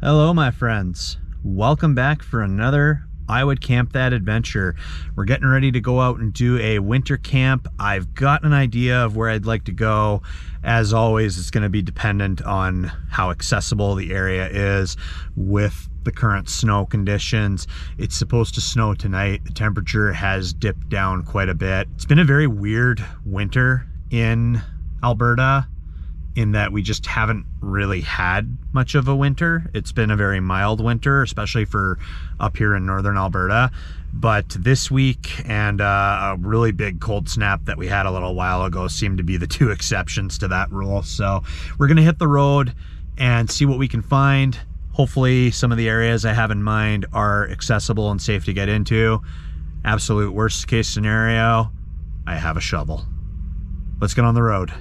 Hello, my friends. Welcome back for another Iwouldcampthat adventure. We're getting ready to go out and do a winter camp. I've got an idea of where I'd like to go. As always, it's going to be dependent on how accessible the area is with the current snow conditions. It's supposed to snow tonight. The temperature has dipped down quite a bit. It's been a very weird winter in Alberta, in that we just haven't really had much of a winter. It's been a very mild winter, especially for up here in northern Alberta. But this week and a really big cold snap that we had a little while ago seem to be the two exceptions to that rule. So we're gonna hit the road and see what we can find. Hopefully some of the areas I have in mind are accessible and safe to get into. Absolute worst case scenario, I have a shovel. Let's get on the road.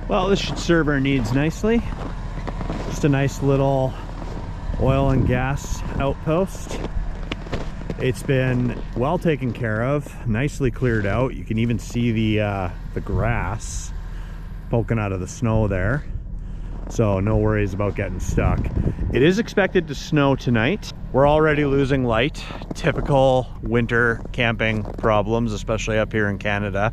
Well, this should serve our needs nicely. Just a nice little oil and gas outpost. It's been well taken care of, nicely cleared out. You can even see the grass poking out of the snow there. So no worries about getting stuck. It is expected to snow tonight. We're already losing light. Typical winter camping problems, especially up here in Canada.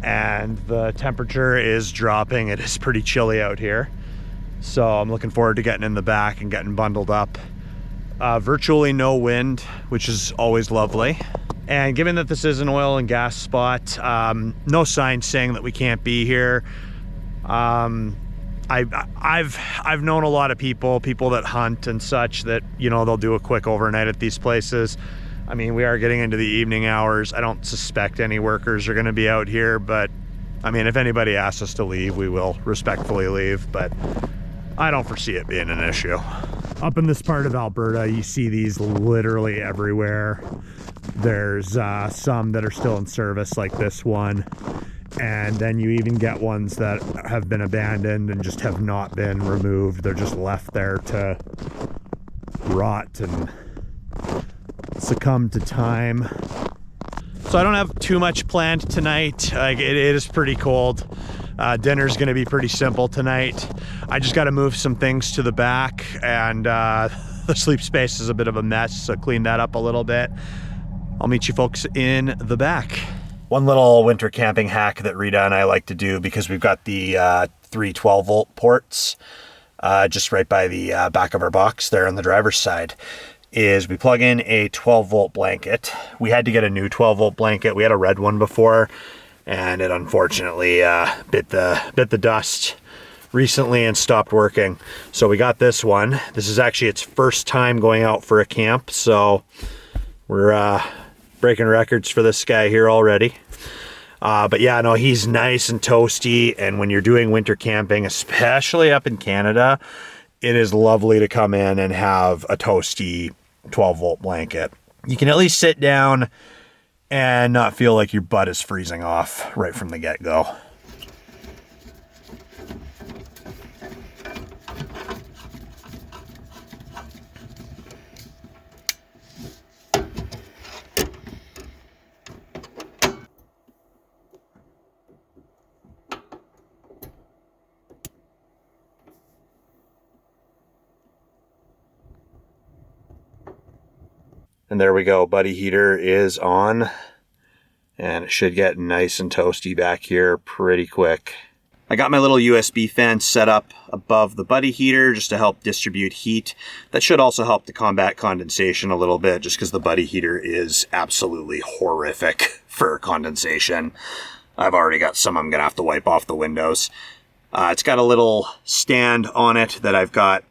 And the temperature is dropping. It is pretty chilly out here. So I'm looking forward to getting in the back and getting bundled up. Virtually no wind, which is always lovely. And given that this is an oil and gas spot, no signs saying that we can't be here. I've known a lot of people that hunt and such, that, you know, they'll do a quick overnight at these places. I mean, we are getting into the evening hours. I don't suspect any workers are going to be out here, but I mean, if anybody asks us to leave, we will respectfully leave, but I don't foresee it being an issue. Up in this part of Alberta, you see these literally everywhere. There's some that are still in service, like this one. And then you even get ones that have been abandoned and just have not been removed. They're just left there to rot and succumb to time. So I don't have too much planned tonight. Like, it is pretty cold. Dinner's gonna be pretty simple tonight. I just gotta move some things to the back, and the sleep space is a bit of a mess, so clean that up a little bit. I'll meet you folks in the back. One little winter camping hack that Rita and I like to do, because we've got the 3 12-volt ports just right by the back of our box there on the driver's side, is we plug in a 12-volt blanket. We had to get a new 12-volt blanket. We had a red one before, and it unfortunately bit the dust recently and stopped working. So we got this one. This is actually its first time going out for a camp, so we're breaking records for this guy here already. But yeah, no, he's nice and toasty, and when you're doing winter camping, especially up in Canada, it is lovely to come in and have a toasty 12-volt blanket. You can at least sit down and not feel like your butt is freezing off right from the get-go. And there we go. Buddy heater is on. And it should get nice and toasty back here pretty quick. I got my little USB fan set up above the buddy heater just to help distribute heat. That should also help to combat condensation a little bit, just because the buddy heater is absolutely horrific for condensation. I've already got some I'm going to have to wipe off the windows. It's got a little stand on it that I've got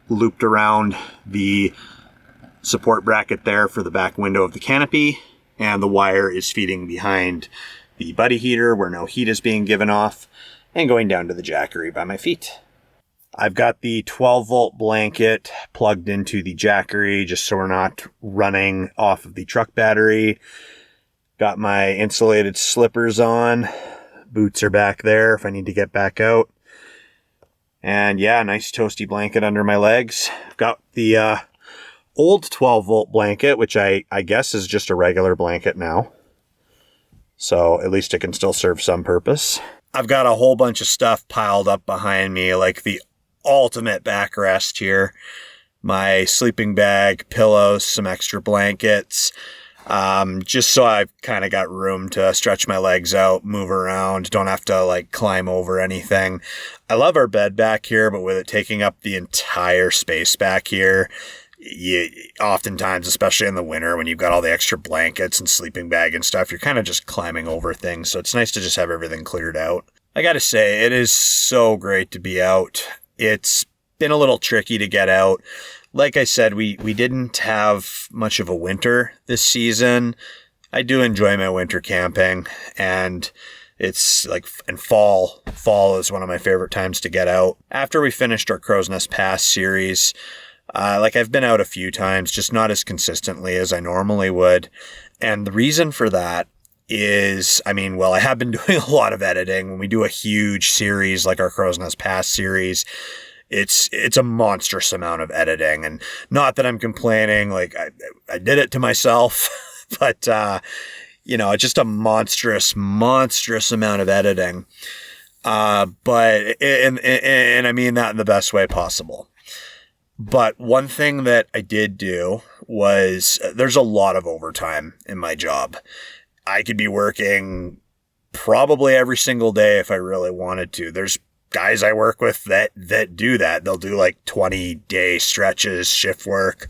looped around the support bracket there for the back window of the canopy, and the wire is feeding behind the buddy heater where no heat is being given off and going down to the jackery by my feet. I've got the 12 volt blanket plugged into the jackery just so we're not running off of the truck battery. Got my insulated slippers on. Boots are back there if I need to get back out. And yeah, nice toasty blanket under my legs. I've got the old 12 volt blanket, which I guess is just a regular blanket now. So at least it can still serve some purpose. I've got a whole bunch of stuff piled up behind me, like the ultimate backrest here. My sleeping bag, pillows, some extra blankets. Just so I've kind of got room to stretch my legs out, move around, don't have to like climb over anything. I love our bed back here, but with it taking up the entire space back here, oftentimes, especially in the winter when you've got all the extra blankets and sleeping bag and stuff, you're kind of just climbing over things. So it's nice to just have everything cleared out. I got to say, it is so great to be out. It's been a little tricky to get out. Like I said, we didn't have much of a winter this season. I do enjoy my winter camping, and it's like, and fall is one of my favorite times to get out. After we finished our Crow's Nest Pass series, I've been out a few times, just not as consistently as I normally would. And the reason for that is, I have been doing a lot of editing. When we do a huge series like our Crow's Nest Pass series, it's a monstrous amount of editing. And not that I'm complaining, like I did it to myself, but, it's just a monstrous amount of editing. But I mean that in the best way possible. But one thing that I did do was there's a lot of overtime in my job. I could be working probably every single day if I really wanted to. There's guys I work with that do that. They'll do like 20-day stretches, shift work.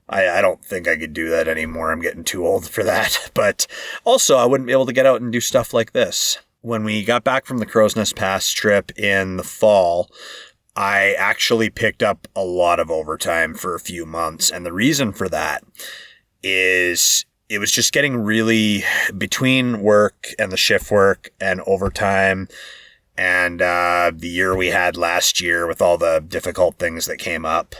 I don't think I could do that anymore. I'm getting too old for that. But also, I wouldn't be able to get out and do stuff like this. When we got back from the Crow's Nest Pass trip in the fall, I actually picked up a lot of overtime for a few months. And the reason for that is it was just getting really, between work and the shift work and overtime and the year we had last year with all the difficult things that came up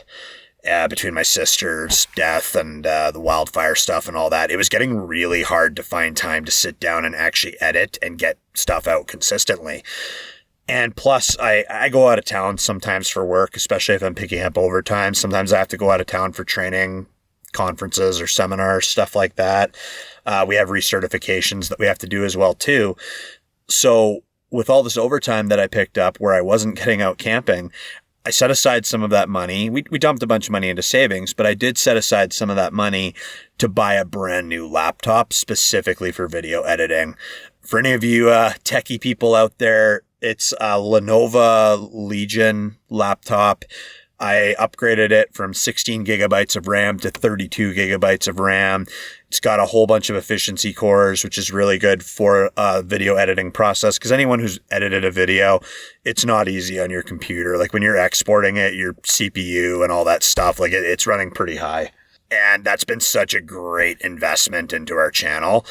between my sister's death and the wildfire stuff and all that, it was getting really hard to find time to sit down and actually edit and get stuff out consistently. And plus, I go out of town sometimes for work, especially if I'm picking up overtime. Sometimes I have to go out of town for training, conferences or seminars, stuff like that. We have recertifications that we have to do as well, too. So with all this overtime that I picked up where I wasn't getting out camping, I set aside some of that money. We dumped a bunch of money into savings, but I did set aside some of that money to buy a brand new laptop specifically for video editing. For any of you techie people out there, it's a Lenovo Legion laptop. I upgraded it from 16 gigabytes of RAM to 32 gigabytes of RAM. It's got a whole bunch of efficiency cores, which is really good for a video editing process. Because anyone who's edited a video, it's not easy on your computer. Like when you're exporting it, your CPU and all that stuff, like it's running pretty high. And that's been such a great investment into our channel.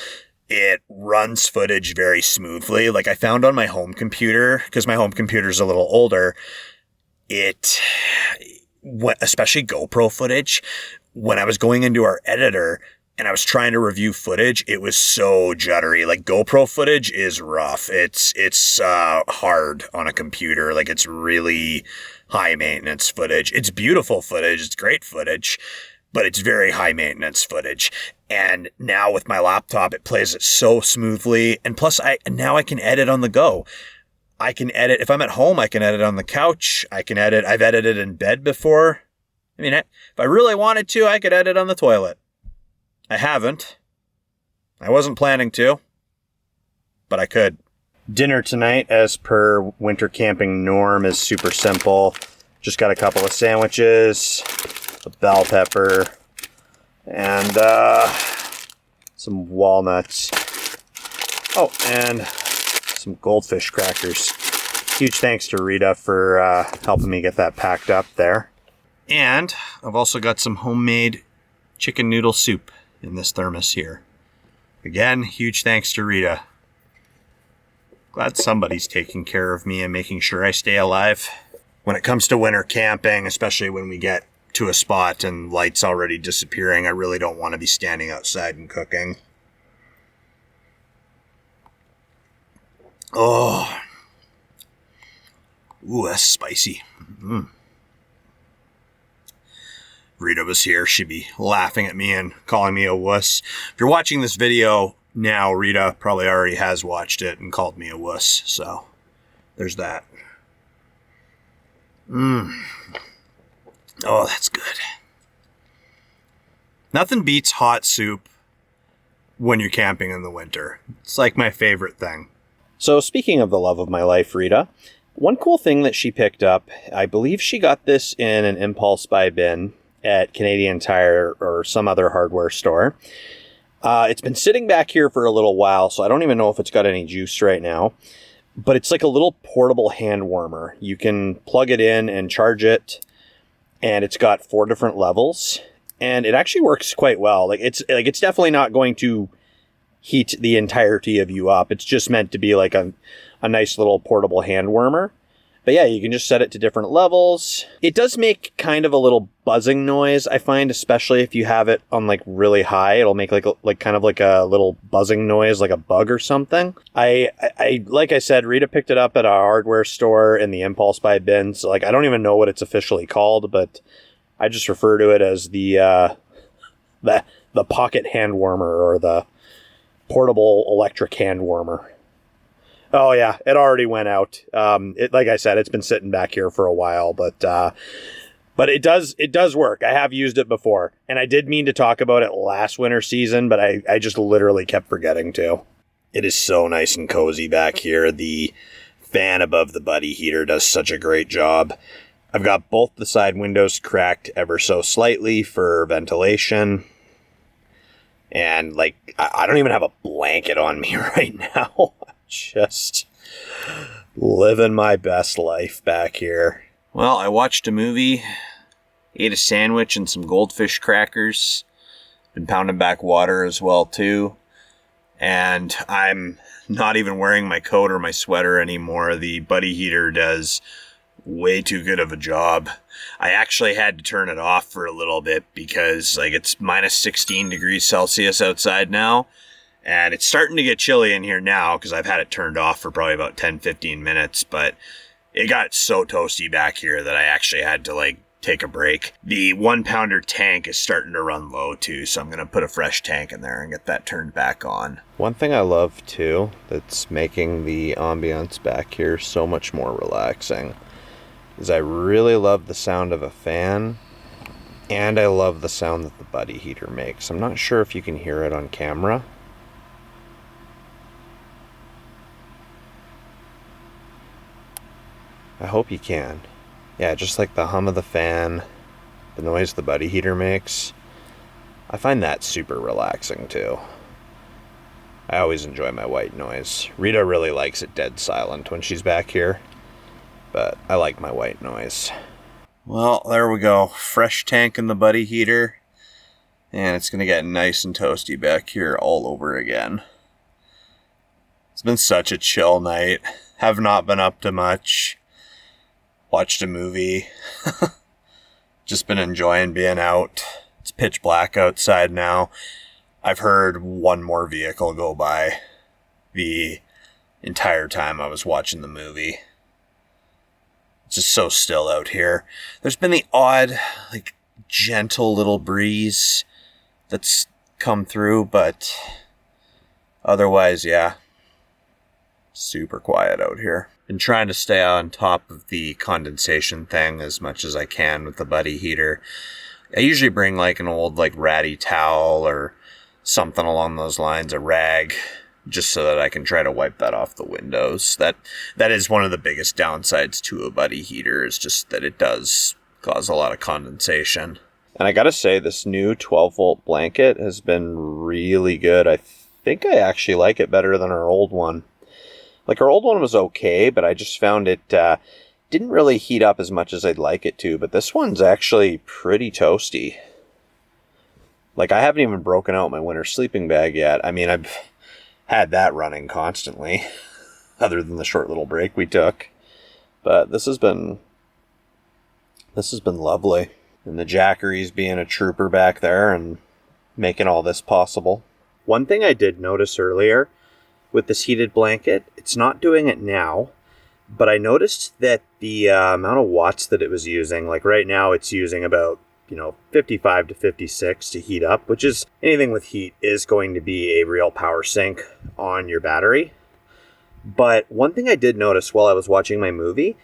It runs footage very smoothly. Like I found on my home computer, because my home computer is a little older, especially GoPro footage, when I was going into our editor and I was trying to review footage, it was so juddery. Like GoPro footage is rough. It's hard on a computer. Like it's really high maintenance footage. It's beautiful footage. It's great footage, but it's very high maintenance footage. And now with my laptop, it plays it so smoothly. And plus now I can edit on the go. I can edit, if I'm at home, I can edit on the couch. I've edited in bed before. I mean, if I really wanted to, I could edit on the toilet. I haven't. I wasn't planning to, but I could. Dinner tonight, as per winter camping norm, is super simple. Just got a couple of sandwiches, a bell pepper, and some walnuts. Oh, and some goldfish crackers. Huge thanks to Rita for helping me get that packed up there. And I've also got some homemade chicken noodle soup in this thermos here. Again, huge thanks to Rita. Glad somebody's taking care of me and making sure I stay alive. When it comes to winter camping, especially when we get to a spot and light's already disappearing, I really don't want to be standing outside and cooking. Oh. Ooh, that's spicy. Rita was here, she'd be laughing at me and calling me a wuss. If you're watching this video now, Rita probably already has watched it and called me a wuss, so there's that. Oh, that's good. Nothing beats hot soup when you're camping in the winter. It's like my favorite thing. So speaking of the love of my life, Rita, one cool thing that she picked up, I believe she got this in an impulse buy bin at Canadian Tire or some other hardware store. It's been sitting back here for a little while, so I don't even know if it's got any juice right now. But it's like a little portable hand warmer. You can plug it in and charge it, and it's got 4 different levels, and it actually works quite well. It's definitely not going to heat the entirety of you up. It's just meant to be like a nice little portable hand warmer. But yeah, you can just set it to different levels. It does make kind of a little buzzing noise, I find, especially if you have it on like really high. It'll make kind of like a little buzzing noise, like a bug or something. I like I said, Rita picked it up at a hardware store in the impulse buy bin. So I don't even know what it's officially called, but I just refer to it as the pocket hand warmer or the portable electric hand warmer. Oh yeah, it already went out. Like I said, it's been sitting back here for a while, but it does work. I have used it before, and I did mean to talk about it last winter season, but I just literally kept forgetting to. It is so nice and cozy back here. The fan above the buddy heater does such a great job. I've got both the side windows cracked ever so slightly for ventilation. And I don't even have a blanket on me right now. Just living my best life back here. Well, I watched a movie, ate a sandwich and some goldfish crackers, been pounding back water as well too, and I'm not even wearing my coat or my sweater anymore. The buddy heater does way too good of a job. I actually had to turn it off for a little bit because it's minus 16 degrees Celsius outside now. And it's starting to get chilly in here now because I've had it turned off for probably about 10-15 minutes. But it got so toasty back here that I actually had to take a break. The 1-pounder tank is starting to run low too, so I'm going to put a fresh tank in there and get that turned back on. One thing I love too that's making the ambiance back here so much more relaxing is I really love the sound of a fan, and I love the sound that the buddy heater makes. I'm not sure if you can hear it on camera. I hope you can. Yeah, just like the hum of the fan, the noise the buddy heater makes. I find that super relaxing too. I always enjoy my white noise. Rita really likes it dead silent when she's back here, but I like my white noise. Well, there we go. Fresh tank in the buddy heater, and it's gonna get nice and toasty back here all over again. It's been such a chill night. Have not been up to much. Watched a movie. Just been enjoying being out. It's pitch black outside now. I've heard one more vehicle go by the entire time I was watching the movie. It's just so still out here. There's been the odd, gentle little breeze that's come through, but otherwise, yeah, super quiet out here. Been trying to stay on top of the condensation thing as much as I can with the buddy heater. I usually bring an old ratty towel or something along those lines, a rag, just so that I can try to wipe that off the windows. That is one of the biggest downsides to a buddy heater, is just that it does cause a lot of condensation. And I gotta say, this new 12-volt blanket has been really good. I think I actually like it better than our old one. Like, our old one was okay, but I just found it didn't really heat up as much as I'd like it to. But this one's actually pretty toasty. Like, I haven't even broken out my winter sleeping bag yet. I mean, I've had that running constantly, other than the short little break we took. But this has been lovely. And the Jackery's being a trooper back there and making all this possible. One thing I did notice earlier with this heated blanket, it's not doing it now, but I noticed that the amount of watts that it was using, like right now it's using about 55 to 56 to heat up, which is, anything with heat is going to be a real power sink on your battery. But one thing I did notice while I was watching my movie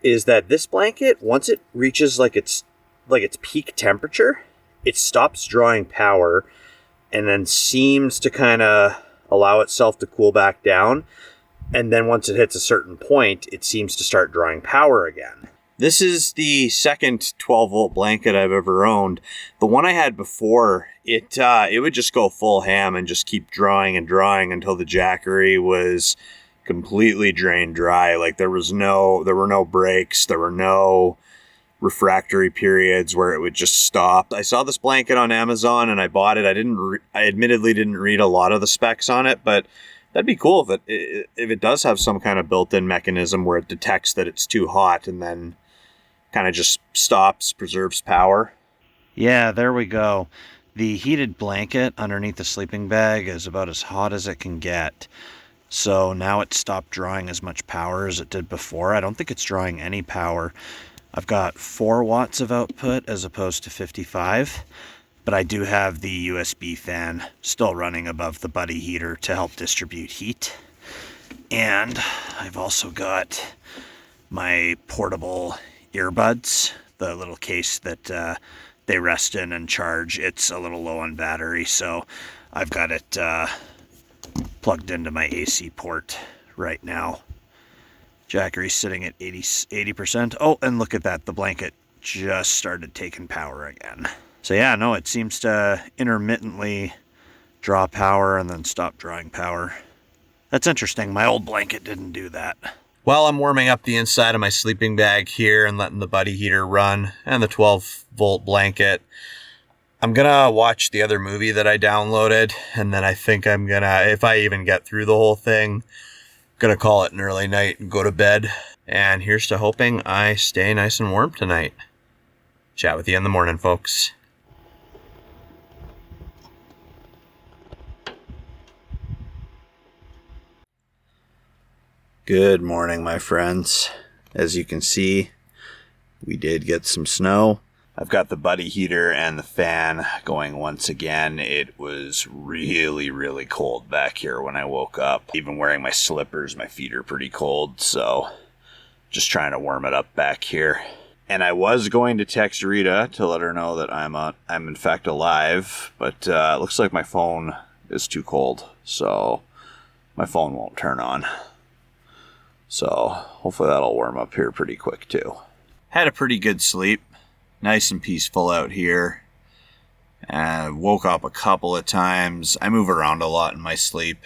is that this blanket, once it reaches like its peak temperature, it stops drawing power and then seems to kind of allow itself to cool back down. And then once it hits a certain point, it seems to start drawing power again. This is the second 12-volt blanket I've ever owned. The one I had before, it would just go full ham and just keep drawing and drawing until the Jackery was completely drained dry. Like, there were no breaks, there were no refractory periods where it would just stop. I saw this blanket on Amazon and I bought it. I admittedly didn't read a lot of the specs on it, but that'd be cool if it does have some kind of built-in mechanism where it detects that it's too hot and then kind of just stops, preserves power. Yeah, there we go. The heated blanket underneath the sleeping bag is about as hot as it can get. So now it's stopped drawing as much power as it did before. I don't think it's drawing any power. I've got 4 watts of output as opposed to 55, but I do have the USB fan still running above the buddy heater to help distribute heat. And I've also got my portable earbuds, the little case that they rest in and charge. It's a little low on battery, so I've got it plugged into my AC port right now. Jackery's sitting at 80%. Oh, and look at that. The blanket just started taking power again. So yeah, no, it seems to intermittently draw power and then stop drawing power. That's interesting. My old blanket didn't do that. While I'm warming up the inside of my sleeping bag here and letting the buddy heater run and the 12-volt blanket, I'm gonna watch the other movie that I downloaded, and then I think I'm gonna, if I even get through the whole thing, gonna call it an early night and go to bed. And here's to hoping I stay nice and warm tonight. Chat with you in the morning, folks. Good morning, my friends. As you can see, we did get some snow. I've got the buddy heater and the fan going once again. It was really, really cold back here when I woke up. Even wearing my slippers, my feet are pretty cold, so just trying to warm it up back here. And I was going to text Rita to let her know that I'm in fact alive, but it looks like my phone is too cold, so my phone won't turn on. So hopefully that'll warm up here pretty quick too. Had a pretty good sleep. Nice and peaceful out here. Woke up a couple of times. I move around a lot in my sleep,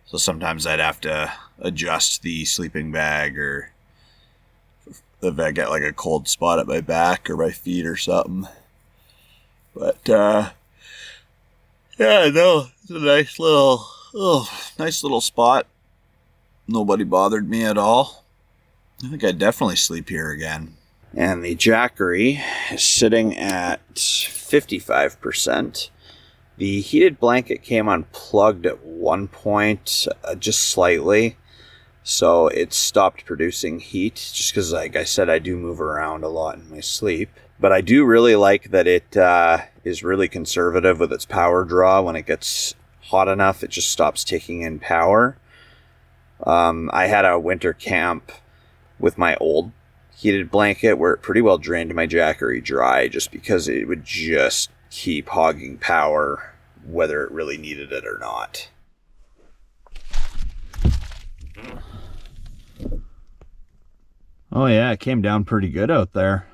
so sometimes I'd have to adjust the sleeping bag, or if I get like a cold spot at my back or my feet or something. But yeah, no, it's a nice little spot. Nobody bothered me at all. I think I'd definitely sleep here again. And the Jackery is sitting at 55%. The heated blanket came unplugged at one point, just slightly. So it stopped producing heat, just because, like I said, I do move around a lot in my sleep. But I do really like that it is really conservative with its power draw. When it gets hot enough, it just stops taking in power. I had a winter camp with my old heated blanket where it pretty well drained my Jackery dry, just because it would just keep hogging power whether it really needed it or not. Oh yeah, it came down pretty good out there.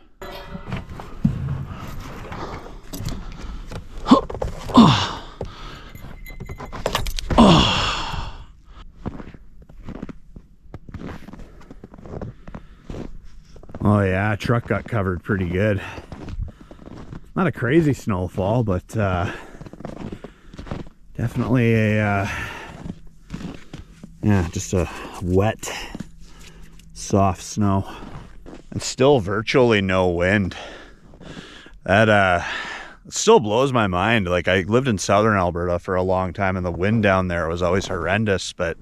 Oh yeah, truck got covered pretty good. Not a crazy snowfall, but definitely a yeah, just a wet, soft snow. And still virtually no wind. That still blows my mind. Like, I lived in southern Alberta for a long time, and the wind down there was always horrendous, but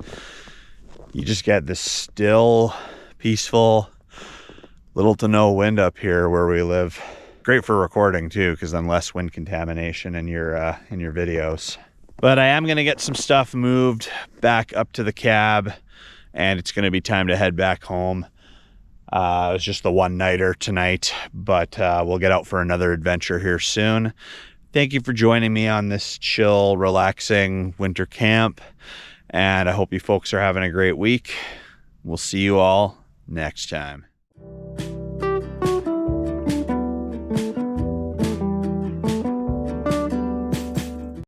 you just get this still, peaceful, little to no wind up here where we live. Great for recording too, because then less wind contamination in your videos. But I am gonna get some stuff moved back up to the cab, and it's gonna be time to head back home. It was just the one-nighter tonight, but we'll get out for another adventure here soon. Thank you for joining me on this chill, relaxing winter camp, and I hope you folks are having a great week. We'll see you all next time.